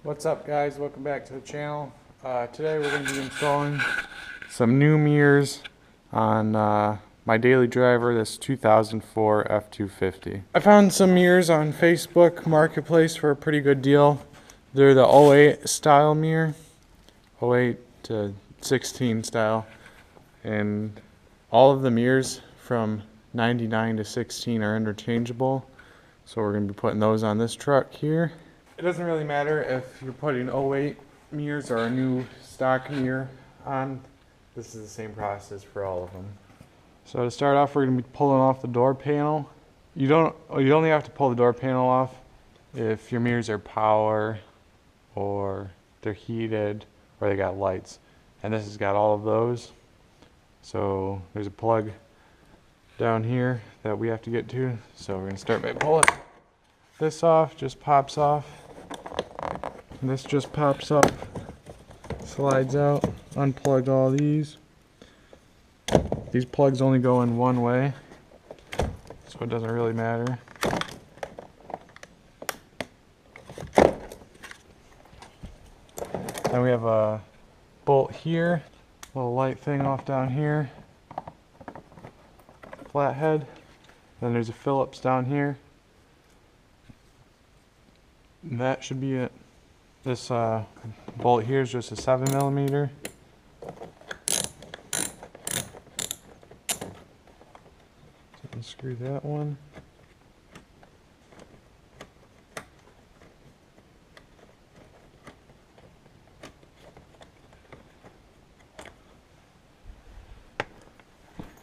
What's up, guys? Welcome back to the channel. Today we're going to be installing some new mirrors on my daily driver, this 2004 F250. I found some mirrors on Facebook Marketplace for a pretty good deal. They're the 08 style mirror, 08 to 16 style, and all of the mirrors from 99 to 16 are interchangeable. So we're going to be putting those on this truck here. It doesn't really matter if you're putting 08 mirrors or a new stock mirror on. This is the same process for all of them. So to start off, we're going to be pulling off the door panel. You only have to pull the door panel off if your mirrors are power or they're heated or they got lights. And this has got all of those. So there's a plug down here that we have to get to. So we're going to start by pulling this off. Just pops off. And this just pops up, slides out. Unplug all these. These plugs only go in one way, so it doesn't really matter. Then we have a bolt here, little light thing off down here, flathead. Then there's a Phillips down here. And that should be it. This bolt here is just a 7mm. So unscrew that one.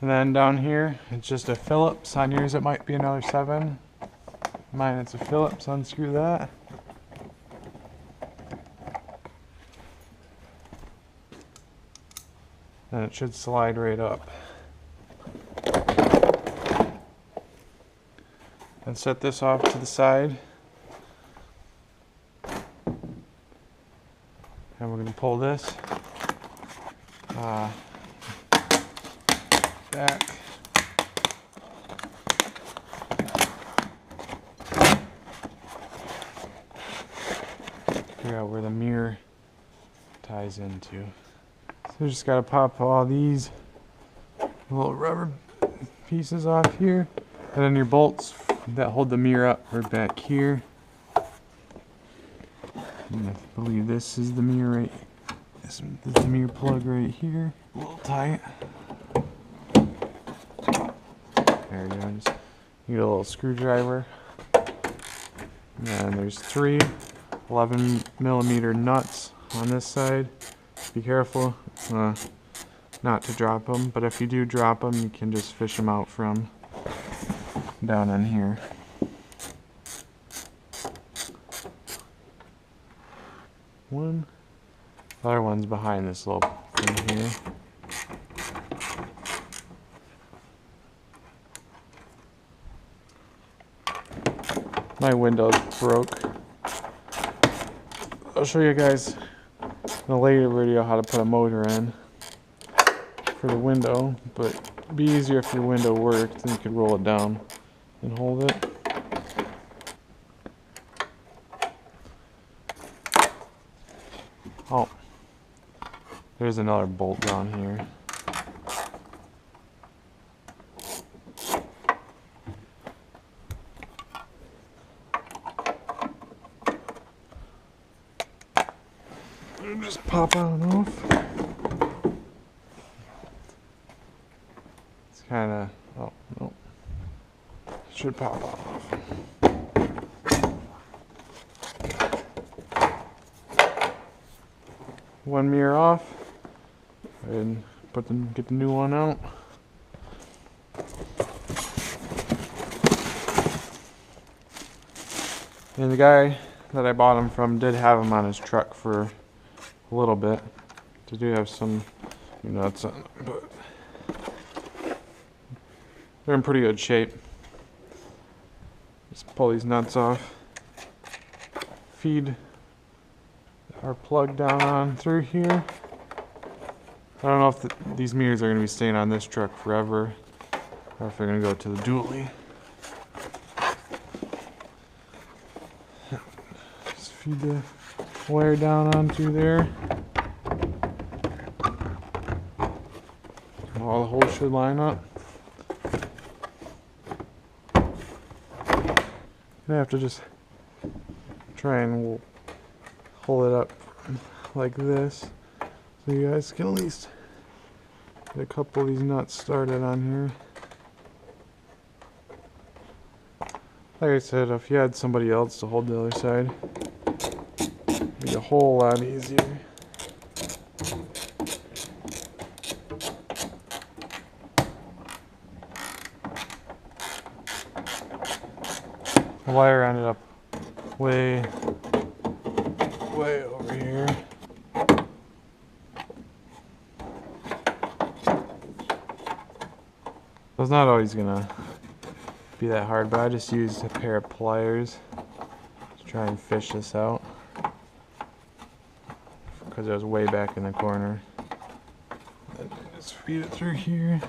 And then down here, it's just a Phillips. On yours it might be another 7. Mine it's a Phillips. Unscrew that. And it should slide right up. And set this off to the side. And we're going to pull this back. Figure out where the mirror ties into. So we just got to pop all these little rubber pieces off here. And then your bolts that hold the mirror up are back here. And I believe this is the mirror right. This is the mirror plug right here. A little tight. There you go. Just need a little screwdriver. And then there's 3 11mm nuts on this side. Be careful not to drop them, but if you do drop them, you can just fish them out from down in here. One. The other one's behind this little thing here. My window's broke. I'll show you guys in a later video how to put a motor in for the window, but it'd be easier if your window worked and you could roll it down and hold it. Oh, there's another bolt down here. Just pop on and off. It's kind of, oh no, should pop off. One mirror off, and get the new one out. And the guy that I bought them from did have them on his truck for a little bit. They do have some nuts on them, but they're in pretty good shape. Just pull these nuts off. Feed our plug down on through here. I don't know if these mirrors are going to be staying on this truck forever or if they're going to go to the dually. Just feed the wire down onto there. All the holes should line up. I have to just try and hold it up like this so you guys can at least get a couple of these nuts started on here. Like I said, if you had somebody else to hold the other side, it'd be a whole lot easier. The wire ended up way over here. It's not always gonna be that hard, but I just used a pair of pliers to try and fish this out because it was way back in the corner. Then just feed it through here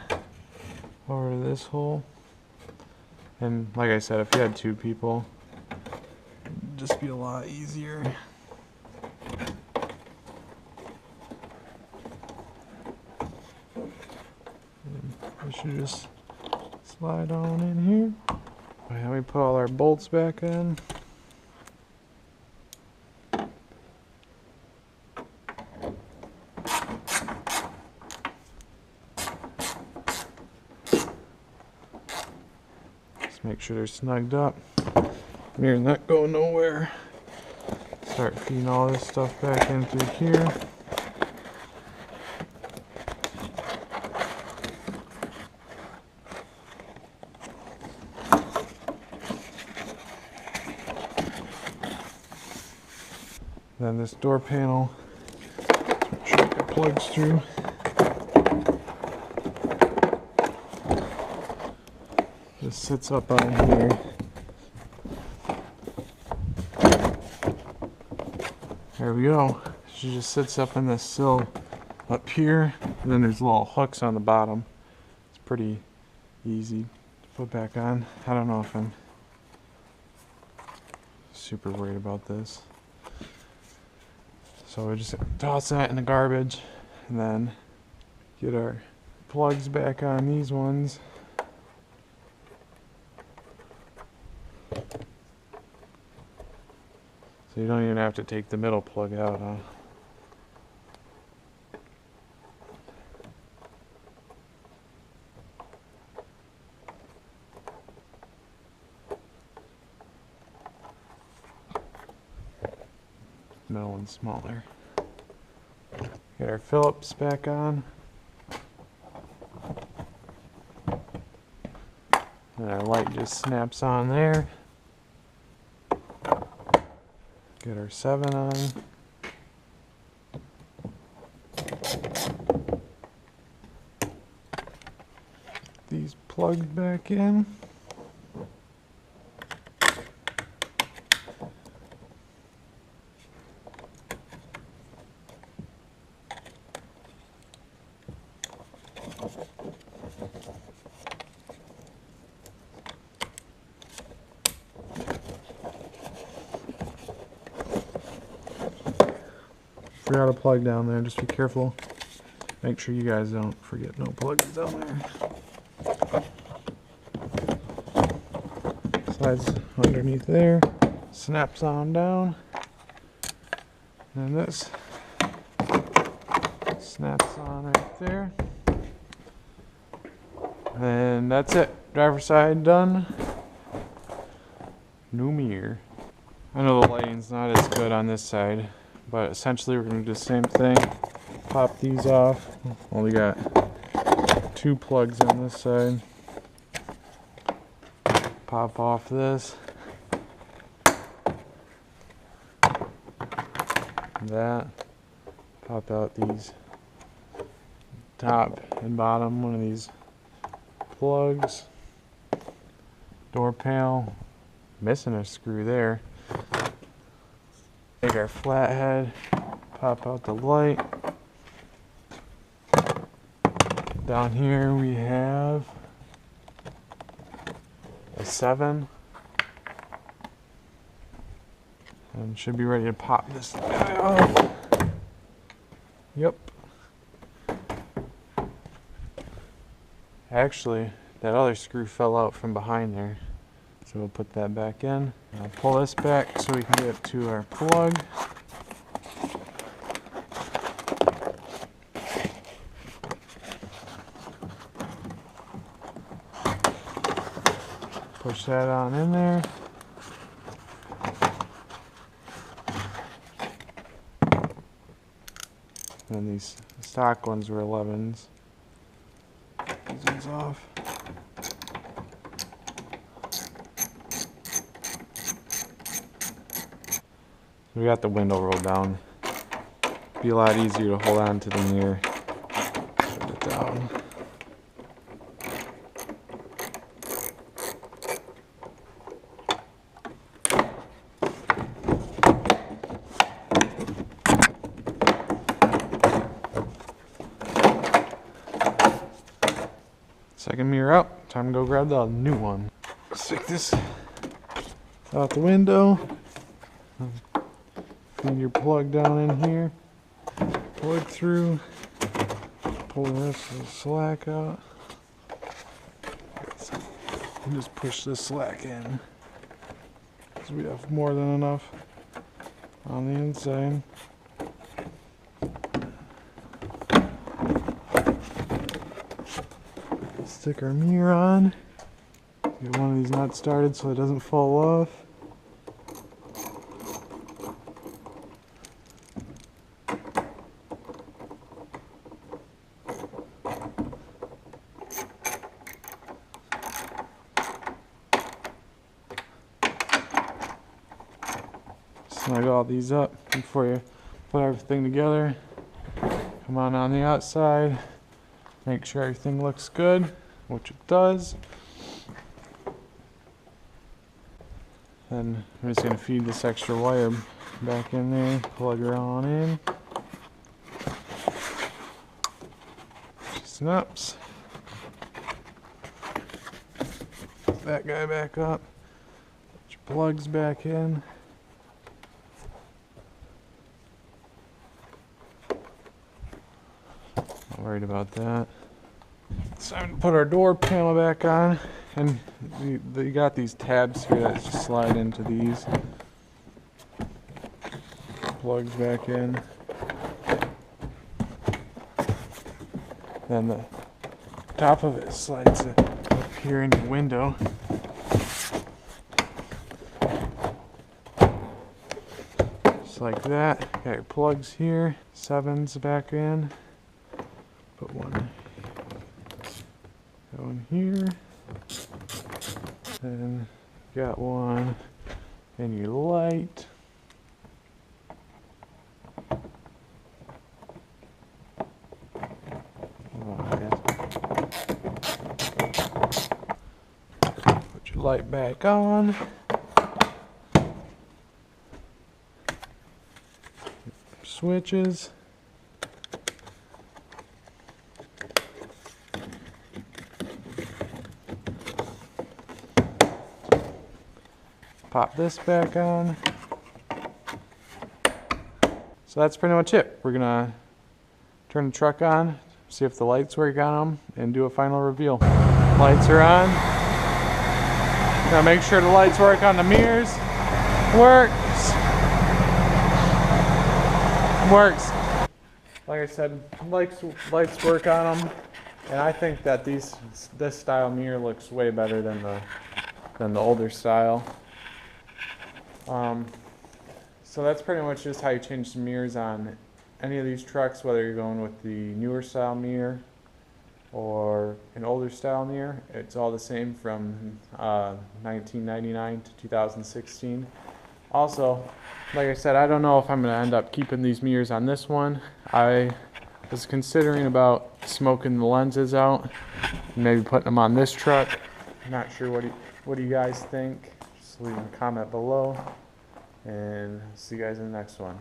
over to this hole. And like I said, if you had two people, it'd just be a lot easier. And I should just slide on in here. Now we put all our bolts back in. Just make sure they're snugged up. Mirror's not going nowhere. Start feeding all this stuff back in through here. Then this door panel, make sure it plugs through. Just sits up on here. There we go. She just sits up in this sill up here, and then there's little hooks on the bottom. It's pretty easy to put back on. I don't know if I'm super worried about this. So we just toss that in the garbage and then get our plugs back on these ones. So you don't even have to take the middle plug out, huh? Middle one's smaller. Get our Phillips back on. And our light just snaps on there. Get our 7 on. These plugged back in. Forgot a plug down there, just be careful. Make sure you guys don't forget no plugs down there. Slides underneath there, snaps on down. And this snaps on right there. And that's it. Driver's side done. New mirror. I know the lighting's not as good on this side, but essentially we're going to do the same thing. Pop these off. Only got 2 plugs on this side. Pop off this. That. Pop out these top and bottom, one of these plugs. Door panel. Missing a screw there. Take our flathead, pop out the light. Down here we have a 7. And should be ready to pop this guy off. Yep. Actually, that other screw fell out from behind there. So we'll put that back in. I'll pull this back so we can get to our plug. Push that on in there. And these stock ones were 11s. These ones off. We got the window rolled down. Be a lot easier to hold on to the mirror. Put it down. Second mirror out. Time to go grab the new one. Stick this out the window. Feed your plug down in here. Plug through. Pull the rest of the slack out. And just push this slack in. Because we have more than enough on the inside. Stick our mirror on. Get one of these nuts started so it doesn't fall off. Snug all these up before you put everything together. Come on the outside. Make sure everything looks good, which it does. Then I'm just going to feed this extra wire back in there, plug her on in. Snaps. Put that guy back up. Put your plugs back in. Not worried about that. It's time to put our door panel back on, and you got these tabs here that just slide into these. Plugs back in. Then the top of it slides up here in the window. Just like that. Got your plugs here. 7s back in. Put one going here. And got one in your light. Put your light back on. Switches. Pop this back on. So that's pretty much it. We're gonna turn the truck on, see if the lights work on them, and do a final reveal. Lights are on. Now make sure the lights work on the mirrors. Works. Works. Like I said, lights work on them, and I think that this style mirror looks way better than the older style. So that's pretty much just how you change the mirrors on any of these trucks, whether you're going with the newer style mirror or an older style mirror. It's all the same from 1999 to 2016. Also, like I said, I don't know if I'm going to end up keeping these mirrors on this one. I was considering about smoking the lenses out and maybe putting them on this truck. I'm not sure what do you guys think. Just leave a comment below, and see you guys in the next one.